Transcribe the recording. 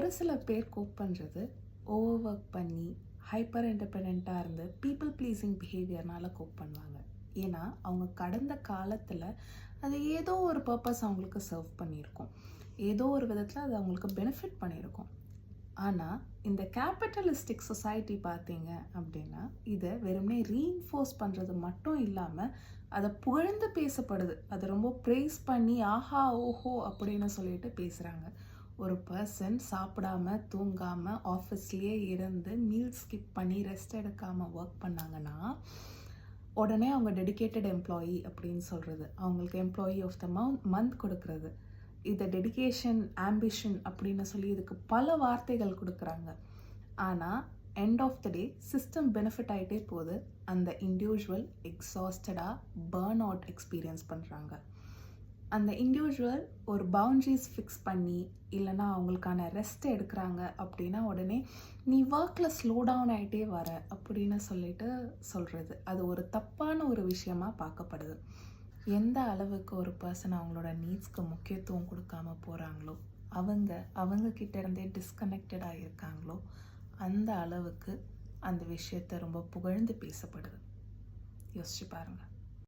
ஒரு சில பேர் கோப் பண்ணுறது ஓவர் ஒர்க் பண்ணி ஹைப்பர் இண்டிபெண்ட்டாக இருந்து பீப்புள் ப்ளீஸிங் பிஹேவியர்னால கோப் பண்ணுவாங்க. ஏன்னா அவங்க கடந்த காலத்தில் அது ஏதோ ஒரு பர்பஸ் அவங்களுக்கு சர்வ் பண்ணியிருக்கும், ஏதோ ஒரு விதத்தில் அது அவங்களுக்கு பெனிஃபிட் பண்ணியிருக்கும். ஆனால் இந்த கேபிட்டலிஸ்டிக் சொசைட்டி பார்த்தீங்க அப்படின்னா இதை வெறுமனே ரீஇன்ஃபோர்ஸ் பண்ணுறது மட்டும் இல்லாமல் அதை புகழ்ந்து பேசப்படுது, அதை ரொம்ப ப்ரைஸ் பண்ணி ஆஹா ஓஹோ அப்படின்னு சொல்லிட்டு பேசுகிறாங்க. ஒரு பர்சன் சாப்பிடாம தூங்காமல் ஆஃபீஸ்லேயே இருந்து மீல் ஸ்கிப் பண்ணி ரெஸ்ட் எடுக்காமல் ஒர்க் பண்ணாங்கன்னா உடனே அவங்க டெடிகேட்டட் எம்ப்ளாயி அப்படின்னு சொல்கிறது, அவங்களுக்கு எம்ப்ளாயி ஆஃப் த மந்த் கொடுக்கறது, இதை டெடிகேஷன் ஆம்பிஷன் அப்படின்னு சொல்லி இதுக்கு பல வார்த்தைகள் கொடுக்குறாங்க. ஆனால் end of the day system benefit ஆகிட்டே போகுது. அந்த இண்டிவிஜுவல் எக்ஸாஸ்டடாக பர்ன் அவுட் எக்ஸ்பீரியன்ஸ் பண்ணுறாங்க. அந்த இண்டிவிஜுவல் ஒரு பவுண்ட்ரிஸ் ஃபிக்ஸ் பண்ணி இல்லைனா அவங்களுக்கான ரெஸ்ட் எடுக்கிறாங்க அப்படின்னா உடனே நீ ஒர்க்கில் ஸ்லோ டவுன் ஆகிட்டே வர அப்படின்னு சொல்லிட்டு சொல்கிறது, அது ஒரு தப்பான ஒரு விஷயமாக பார்க்கப்படுது. எந்த அளவுக்கு ஒரு பர்சன் அவங்களோட நீட்ஸ்க்கு முக்கியத்துவம் கொடுக்காம போகிறாங்களோ, அவங்க கிட்ட இருந்தே டிஸ்கனெக்டடாக இருக்காங்களோ, அந்த அளவுக்கு அந்த விஷயத்தை ரொம்ப புகழ்ந்து பேசப்படுது. யோசிச்சு பாருங்கள்.